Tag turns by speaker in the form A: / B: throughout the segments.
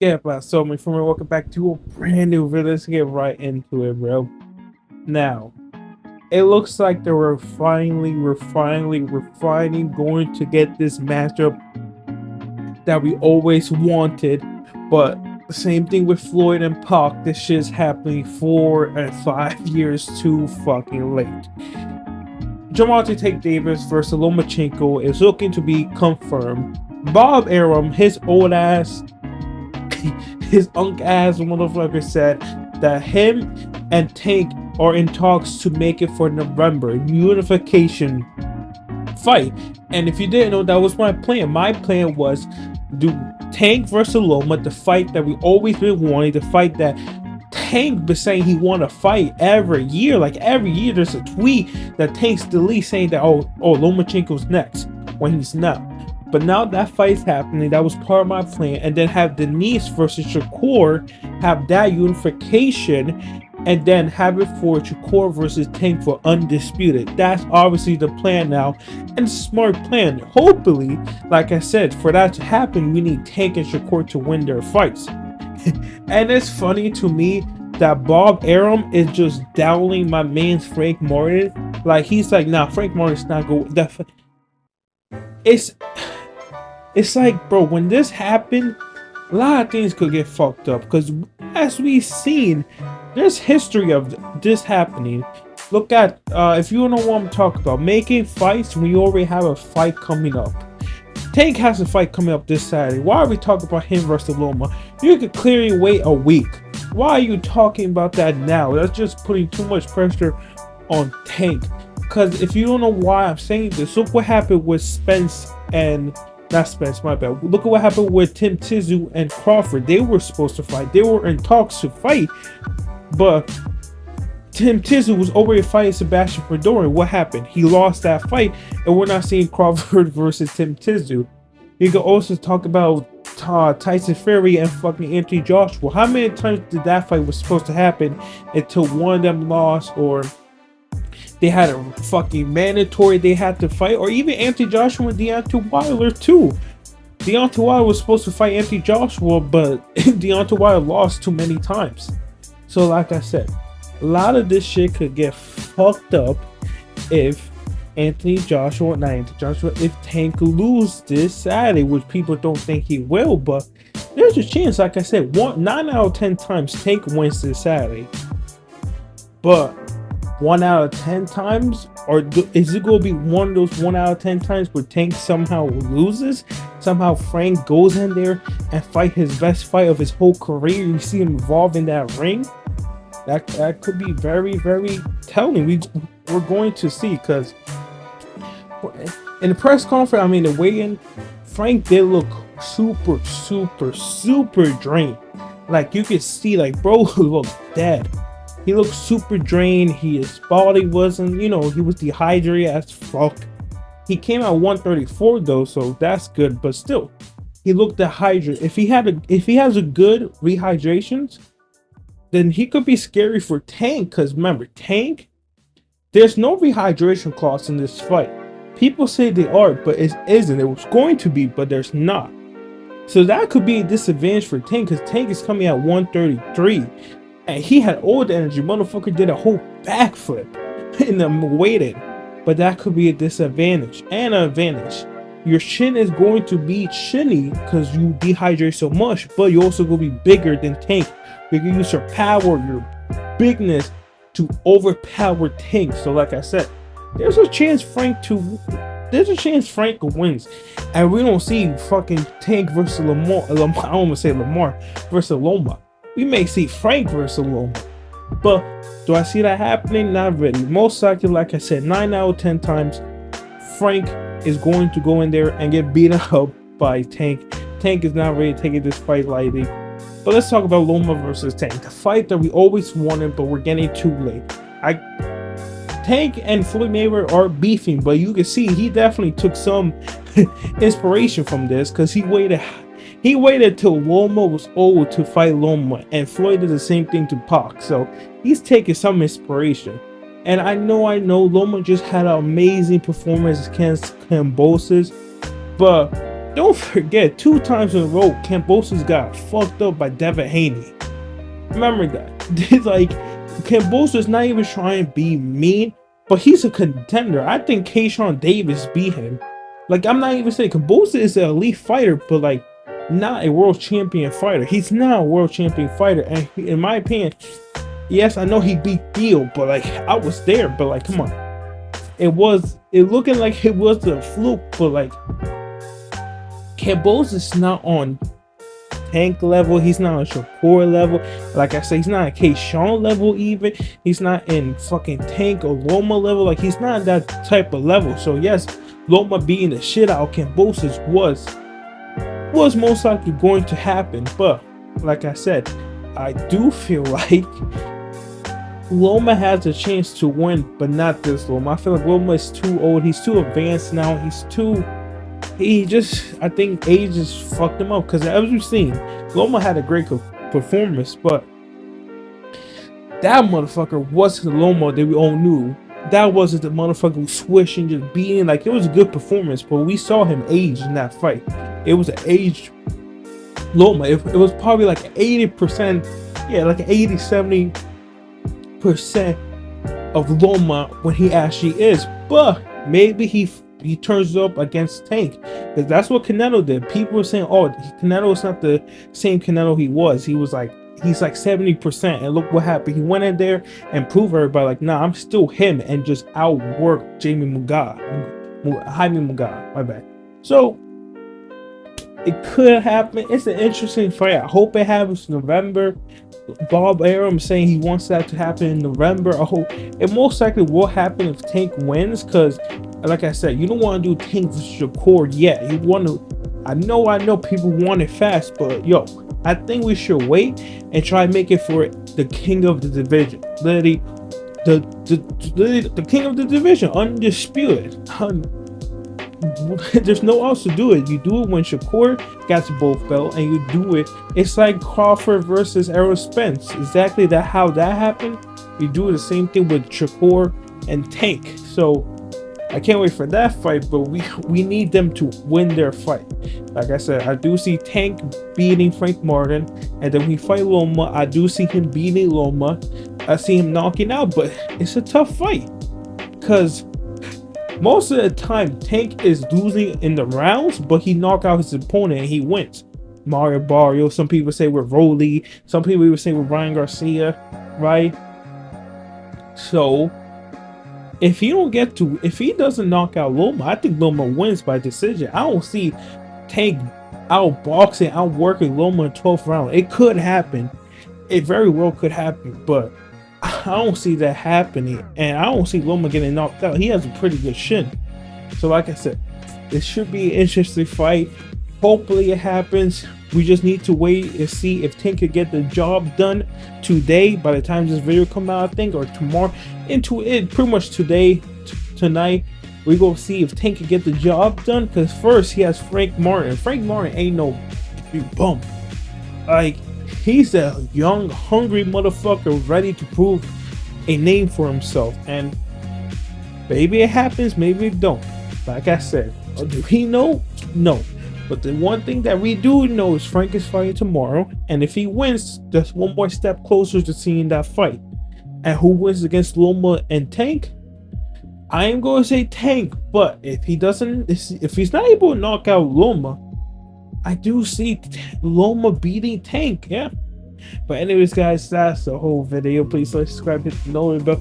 A: Yeah, but so my friend, welcome back to a brand new video. Let's get right into it, bro. Now, it looks like that we're finally going to get this matchup that we always wanted. But the same thing with Floyd and Pac. This shit's happening 4 and 5 years too fucking late. Gervonta Tank Davis versus Lomachenko is looking to be confirmed. Bob Arum, his old ass, his unk ass motherfucker said that him and Tank are in talks to make it for November unification fight. And if you didn't know, that was my plan. My plan was do Tank versus Loma, the fight that we always been wanting, the fight that Tank been saying he want to fight every year. Like every year, there's a tweet that Tank's delete saying that Lomachenko's next when he's not. But now that fight's happening, that was part of my plan, and then have Denise versus Shakur, have that unification, and then have it for Shakur versus Tank for undisputed. That's obviously the plan now, and smart plan. Hopefully, like I said, for that to happen, we need Tank and Shakur to win their fights. And it's funny to me that Bob Arum is just doubting my man's Frank Martin. Like he's like, nah, Frank Martin's not going. It's like, bro, when this happened, a lot of things could get fucked up. Because as we've seen, there's history of this happening. Look at, if you know what I'm talking about, making fights when you already have a fight coming up. Tank has a fight coming up this Saturday. Why are we talking about him versus Loma? You could clearly wait a week. Why are you talking about that now? That's just putting too much pressure on Tank. Because if you don't know why I'm saying this, look what happened with Spence and... Not Spence, my bad. Look at what happened with Tim Tszyu and Crawford. They were supposed to fight. They were in talks to fight. But Tim Tszyu was already fighting Sebastian Fedor. What happened? He lost that fight. And we're not seeing Crawford versus Tim Tszyu. You could also talk about Tyson Fury and fucking Anthony Joshua. How many times did that fight was supposed to happen until one of them lost, or they had a fucking mandatory they had to fight? Or even Anthony Joshua and Deontay Wilder too. Deontay Wilder was supposed to fight Anthony Joshua, but Deontay Wilder lost too many times. So like I said, a lot of this shit could get fucked up if if Tank loses this Saturday, which people don't think he will, but there's a chance. Like I said, 9 out of 10 times Tank wins this Saturday. But 1 out of 10 times, or is it going to be one of those 1 out of 10 times where Tank somehow loses? Somehow Frank goes in there and fight his best fight of his whole career. You see him evolve in that ring. That could be very, very telling. We're going to see, because in the press conference, I mean the weigh-in, Frank did look super drained. Like you could see, like, bro looked dead. He looked super drained. His body wasn't, he was dehydrated as fuck. He came out 134 though, so that's good. But still, he looked dehydrated. If he has a good rehydration, then he could be scary for Tank. Because remember, Tank, there's no rehydration clause in this fight. People say they are, but it isn't. It was going to be, but there's not. So that could be a disadvantage for Tank, because Tank is coming at 133. And he had all the energy. Motherfucker did a whole backflip in the weighted. But that could be a disadvantage and an advantage. Your chin is going to be chinny because you dehydrate so much, but you're also going to be bigger than Tank. You can use your power, your bigness to overpower Tank. So like I said, there's a chance Frank wins. And we don't see fucking Tank versus Lamar. I don't want to say Lamar versus Loma. We may see Frank versus Loma. But do I see that happening? Not really. Most likely, like I said, 9 out of 10 times, Frank is going to go in there and get beaten up by Tank. Tank is not really taking this fight lightly. But let's talk about Loma versus Tank. The fight that we always wanted, but we're getting too late. Tank and Floyd Mayweather are beefing, but you can see he definitely took some inspiration from this, because he waited till Loma was old to fight Loma, and Floyd did the same thing to Pac. So he's taking some inspiration. And I know Loma just had an amazing performance against Cambosis, but don't forget, 2 times in a row, Kambosos got fucked up by Devin Haney. Remember that. Like, Kambosos not even trying to be mean, but he's a contender. I think Keyshawn Davis beat him. Like, I'm not even saying Kambosos is an elite fighter, but like, not a world champion fighter. He's not a world champion fighter, and in my opinion, yes, I know he beat Theo, but like, I was there, but like, come on. It looking like it was a fluke, but like, Kambosos is not on Tank level. He's not on Shakur level. Like I said, he's not at Keyshawn level even. He's not in fucking Tank or Loma level. Like, he's not that type of level. So yes, Loma beating the shit out of Kambosos was most likely going to happen. But like I said, I do feel like Loma has a chance to win, but not this Loma. I feel like Loma is too old. He's too advanced now. I think age just fucked him up. Because as we've seen, Loma had a great performance, but that motherfucker wasn't the Loma that we all knew. That wasn't the motherfucker swishing, just beating. Like, it was a good performance, but we saw him age in that fight. It was an aged Loma. It was probably like 80%, yeah, like 80-70% of Loma when he actually is. But maybe he turns up against Tank, because that's what Canelo did. People were saying, oh, Canelo is not the same Canelo he was. He's like 70%, and look what happened. He went in there and proved everybody like, nah, I'm still him, and just outworked Jaime Muga, my bad. So it could happen. It's an interesting fight. I hope it happens in November. Bob Arum saying he wants that to happen in November. I hope it most likely will happen if Tank wins, because like I said, you don't want to do Tank versus Shakur yet. You want to, I know people want it fast, but yo, I think we should wait and try to make it for the king of the division. Literally, the king of the division, undisputed. There's no else to do it. You do it when Shakur gets both belts, and you do it. It's like Crawford versus Errol Spence. Exactly how that happened. You do the same thing with Shakur and Tank. So I can't wait for that fight, but we need them to win their fight. Like I said, I do see Tank beating Frank Martin, and then we fight Loma. I do see him beating Loma. I see him knocking out, but it's a tough fight, because most of the time Tank is losing in the rounds, but he knocked out his opponent and he wins. Mario Barrio, some people say with Rolly, some people even say with Ryan Garcia, right? So if he doesn't knock out Loma, I think Loma wins by decision. I don't see Tank outboxing, outworking Loma in 12th round. It could happen. It very well could happen, but I don't see that happening, and I don't see Loma getting knocked out. He has a pretty good shin. So like I said, it should be an interesting fight. Hopefully it happens. We just need to wait and see if Tank could get the job done today, by the time this video comes out, I think, or tomorrow. Pretty much today, tonight, we go see if Tank could get the job done, because first he has Frank Martin. Frank Martin ain't no big bum. Like, he's a young, hungry motherfucker ready to prove a name for himself. And maybe it happens, maybe it don't. Like I said, do we know? No. But the one thing that we do know is Frank is fighting tomorrow. And if he wins, that's one more step closer to seeing that fight. And who wins against Loma and Tank? I am going to say Tank. But if he's not able to knock out Loma, I do see Loma beating Tank, yeah. But anyways, guys, that's the whole video. Please like, subscribe, hit the notification bell.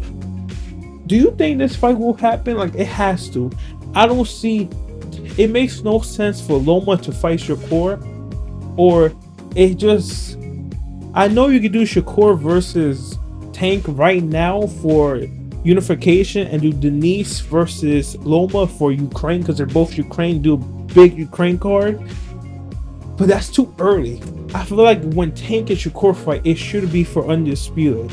A: Do you think this fight will happen? Like, it has to. I don't see. It makes no sense for Loma to fight Shakur, or it just. I know you can do Shakur versus Tank right now for unification, and do Denise versus Loma for Ukraine, because they're both Ukraine. Do a big Ukraine card. But that's too early. I feel like when Tank and Shakur fight, it should be for undisputed.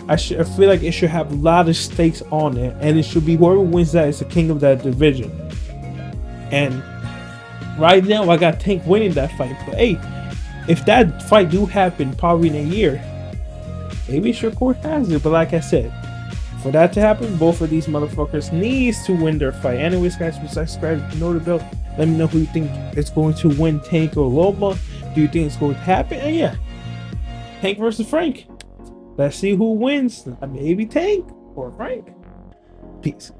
A: I feel like it should have a lot of stakes on it, and it should be whoever wins that is the king of that division. And right now, I got Tank winning that fight. But hey, if that fight do happen, probably in a year, maybe Shakur has it. But like I said, For that to happen, both of these motherfuckers needs to win their fight. Anyways, guys, subscribe, know the bell. Let me know who you think is going to win, Tank or Loma. Do you think it's going to happen? And yeah, Tank versus Frank. Let's see who wins. Maybe Tank or Frank. Peace.